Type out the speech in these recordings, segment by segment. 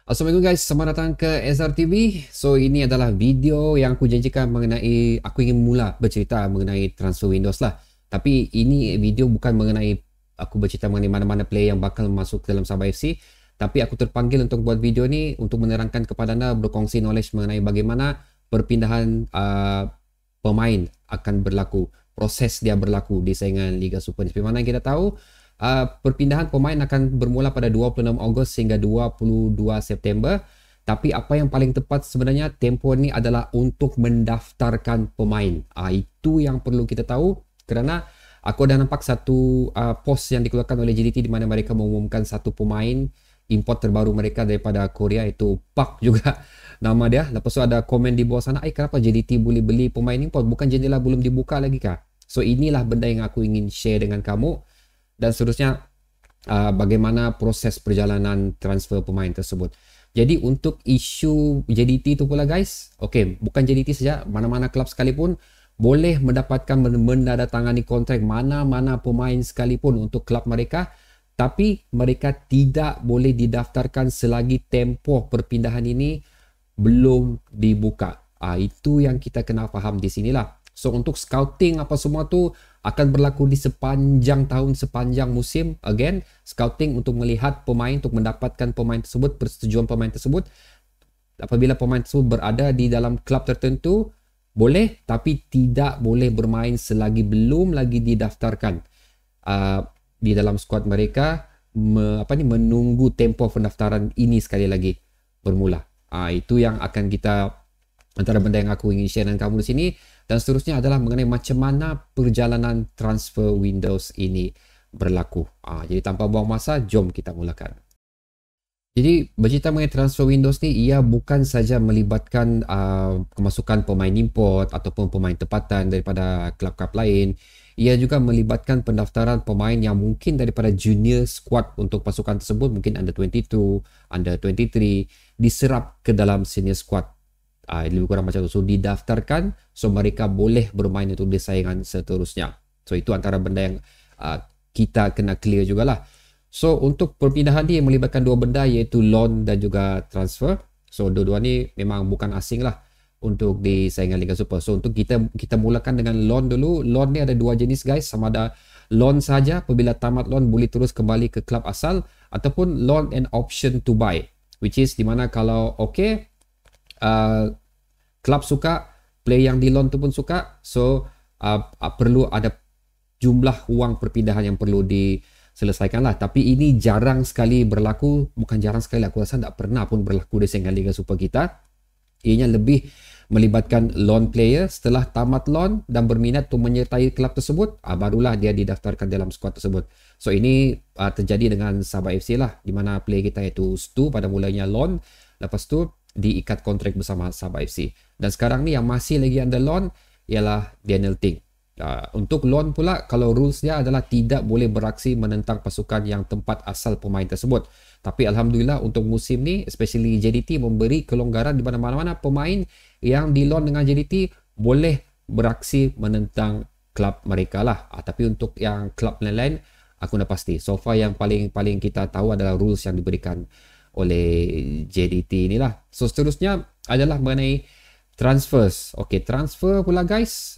Assalamualaikum guys, selamat datang ke SRTV. So ini adalah video yang aku janjikan mengenai aku ingin mula bercerita mengenai transfer Windows lah. Tapi ini video bukan mengenai aku bercerita mengenai mana-mana player yang bakal masuk dalam Sabah FC. Tapi aku terpanggil untuk buat video ni untuk menerangkan kepada anda, berkongsi knowledge mengenai bagaimana perpindahan pemain akan berlaku, proses dia berlaku di saingan Liga Super. Seperti mana yang kita tahu, perpindahan pemain akan bermula pada 26 Ogos hingga 22 September. Tapi apa yang paling tepat sebenarnya tempoh ni adalah untuk mendaftarkan pemain. Itu yang perlu kita tahu, kerana aku dah nampak satu post yang dikeluarkan oleh JDT di mana mereka mengumumkan satu pemain import terbaru mereka daripada Korea, itu Park juga nama dia. Lepas tu ada komen di bawah sana, kenapa JDT boleh beli pemain import? Bukan jendela belum dibuka lagi kah? So inilah benda yang aku ingin share dengan kamu. Dan seterusnya bagaimana proses perjalanan transfer pemain tersebut. Jadi untuk isu JDT itu pula guys, bukan JDT saja, mana-mana klub sekalipun boleh mendapatkan menandatangani kontrak mana-mana pemain sekalipun untuk klub mereka, tapi mereka tidak boleh didaftarkan selagi tempoh perpindahan ini belum dibuka. Itu yang kita kena faham di sinilah. So untuk scouting apa semua tu akan berlaku di sepanjang tahun, sepanjang musim. Again, scouting untuk melihat pemain, untuk mendapatkan pemain tersebut, persetujuan pemain tersebut. Apabila pemain tersebut berada di dalam klub tertentu, boleh, tapi tidak boleh bermain selagi belum lagi didaftarkan di dalam skuad mereka. Menunggu tempoh pendaftaran ini sekali lagi bermula. Itu yang akan kita, antara benda yang aku ingin share dengan kamu di sini. Dan seterusnya adalah mengenai macam mana perjalanan transfer Windows ini berlaku. Jadi tanpa buang masa, jom kita mulakan. Jadi bercerita mengenai transfer Windows ni, ia bukan saja melibatkan kemasukan pemain import ataupun pemain tempatan daripada klub-klub lain. Ia juga melibatkan pendaftaran pemain yang mungkin daripada junior squad untuk pasukan tersebut, mungkin under 22, under 23, diserap ke dalam senior squad. Lebih kurang macam tu. So didaftarkan, so mereka boleh bermain untuk di saingan seterusnya. So itu antara benda yang kita kena clear jugalah. So untuk perpindahan ni melibatkan dua benda, iaitu loan dan juga transfer. So dua-dua ni memang bukan asing lah untuk di saingan Liga Super. So untuk kita mulakan dengan loan dulu. Loan ni ada dua jenis guys, sama ada loan saja, apabila tamat loan boleh terus kembali ke klub asal, ataupun loan and option to buy, which is di mana kalau klub suka, player yang di loan tu pun suka, so perlu ada jumlah wang perpindahan yang perlu diselesaikan lah. Tapi ini jarang sekali berlaku, bukan jarang sekali, aku rasa tak pernah pun berlaku di saingan Liga Super kita. Ianya lebih melibatkan loan player. Setelah tamat loan dan berminat untuk menyertai klub tersebut, barulah dia didaftarkan dalam skuad tersebut. So ini terjadi dengan Sabah FC lah, di mana player kita iaitu Stu pada mulanya loan, lepas tu diikat kontrak bersama Sabah FC. Dan sekarang ni yang masih lagi under loan ialah Daniel Ting. Untuk loan pula, kalau rules dia adalah tidak boleh beraksi menentang pasukan yang tempat asal pemain tersebut. Tapi Alhamdulillah untuk musim ni, especially JDT memberi kelonggaran di mana-mana pemain yang di loan dengan JDT boleh beraksi menentang klub mereka lah. Tapi untuk yang klub lain-lain, aku dah pasti. So far yang paling kita tahu adalah rules yang diberikan oleh JDT inilah. So seterusnya adalah mengenai transfers. Transfer pula guys,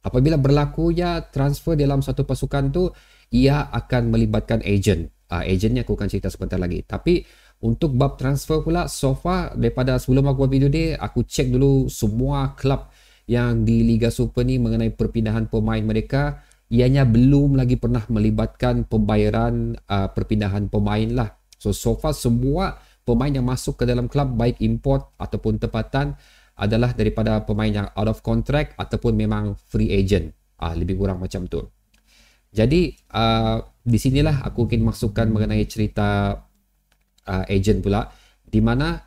apabila berlaku ya transfer dalam satu pasukan tu, ia akan melibatkan agent. Agentnya aku akan cerita sebentar lagi. Tapi untuk bab transfer pula, so far daripada sebelum aku buat video ni, aku cek dulu semua klub yang di Liga Super ni mengenai perpindahan pemain mereka, ianya belum lagi pernah melibatkan pembayaran perpindahan pemain lah. So far semua pemain yang masuk ke dalam klub, baik import ataupun tempatan, adalah daripada pemain yang out of contract ataupun memang free agent. Lebih kurang macam tu. Jadi di sinilah aku ingin masukkan mengenai cerita agent pula, di mana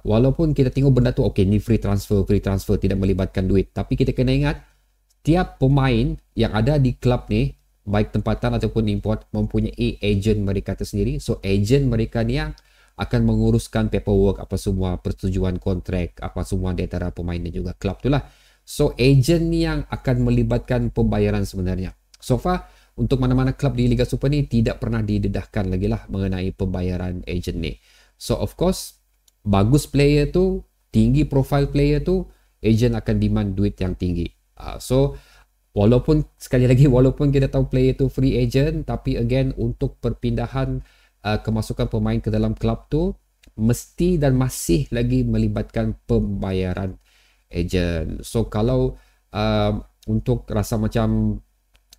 walaupun kita tengok benda tu ni free transfer, tidak melibatkan duit, tapi kita kena ingat tiap pemain yang ada di klub ni, baik tempatan ataupun import, mempunyai agent mereka tersendiri. So agent mereka ni yang akan menguruskan paperwork, apa semua persetujuan kontrak, apa semua di antara pemain dan juga klub tu lah. So agent ni yang akan melibatkan pembayaran sebenarnya. So far untuk mana-mana klub di Liga Super ni tidak pernah didedahkan lagi lah mengenai pembayaran agent ni. So of course, bagus player tu, tinggi profile player tu, agent akan demand duit yang tinggi. So walaupun sekali lagi, walaupun kita tahu player tu free agent, tapi again untuk perpindahan kemasukan pemain ke dalam klub tu mesti dan masih lagi melibatkan pembayaran agent. So kalau untuk rasa macam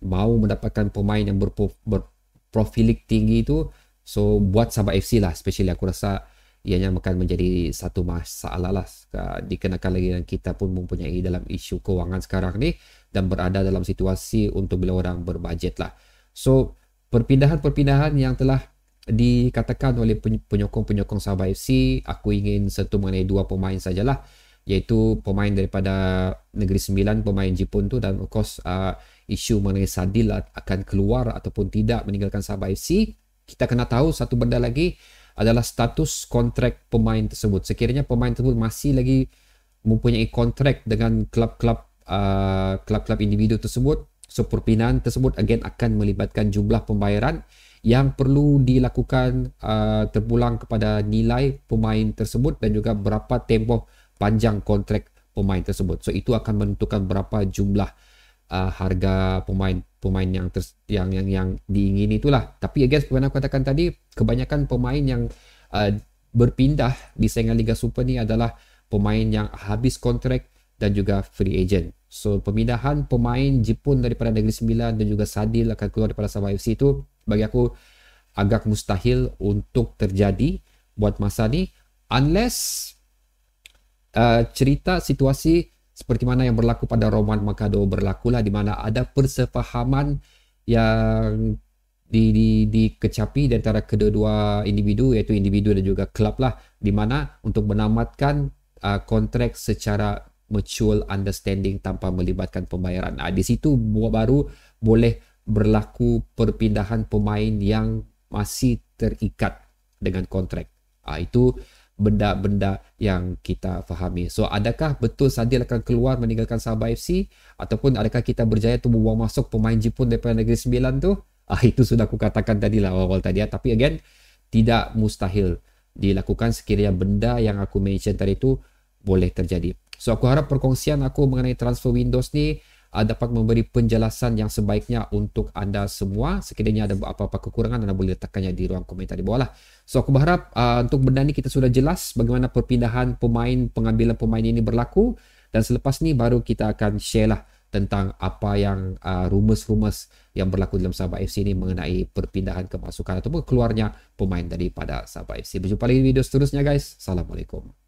mau mendapatkan pemain yang berprofilik tinggi tu, so buat Sabah FC lah, especially aku rasa ianya akan menjadi satu masalah lah, dikenakan lagi dan kita pun mempunyai dalam isu kewangan sekarang ni dan berada dalam situasi untuk bila orang berbajet lah. So perpindahan-perpindahan yang telah dikatakan oleh penyokong-penyokong Sabah FC, aku ingin sentuh mengenai dua pemain sajalah, iaitu pemain daripada Negeri Sembilan, pemain Jepun tu, dan of course isu mengenai Sadil akan keluar ataupun tidak meninggalkan Sabah FC. Kita kena tahu satu benda lagi adalah status kontrak pemain tersebut. Sekiranya pemain tersebut masih lagi mempunyai kontrak dengan klub-klub individu tersebut, so perpindahan tersebut again akan melibatkan jumlah pembayaran yang perlu dilakukan terpulang kepada nilai pemain tersebut dan juga berapa tempoh panjang kontrak pemain tersebut. So itu akan menentukan berapa jumlah harga pemain yang diingini itulah. Tapi again seperti aku katakan tadi, kebanyakan pemain yang berpindah di saingan Liga Super ni adalah pemain yang habis kontrak dan juga free agent. So pemindahan pemain Jepun daripada Negeri Sembilan dan juga Sadil akan keluar daripada Sabah FC itu bagi aku agak mustahil untuk terjadi buat masa ni, unless cerita situasi seperti mana yang berlaku pada Roman Mercado berlakulah, di mana ada persefahaman yang dikecapi di antara kedua-dua individu, iaitu individu dan juga klub lah, di mana untuk menamatkan kontrak secara mutual understanding tanpa melibatkan pembayaran. Di situ baru boleh berlaku perpindahan pemain yang masih terikat dengan kontrak. Itu benda-benda yang kita fahami. So adakah betul Sadil akan keluar meninggalkan Sabah FC, ataupun adakah kita berjaya tu membawa masuk pemain Jepun daripada Negeri Sembilan tu? Itu sudah aku katakan tadi lah awal tadi. Tapi again, tidak mustahil dilakukan sekiranya benda yang aku mention tadi tu boleh terjadi. So aku harap perkongsian aku mengenai transfer windows ni dapat memberi penjelasan yang sebaiknya untuk anda semua. Sekiranya ada apa-apa kekurangan, anda boleh letakkannya di ruang komentar di bawah lah. So aku berharap untuk benda ni kita sudah jelas bagaimana perpindahan pemain, pengambilan pemain ini berlaku, dan selepas ni baru kita akan share lah tentang apa yang rumus-rumus yang berlaku dalam Sabah FC ini mengenai perpindahan kemasukan ataupun keluarnya pemain daripada Sabah FC. Berjumpa lagi di video seterusnya guys. Assalamualaikum.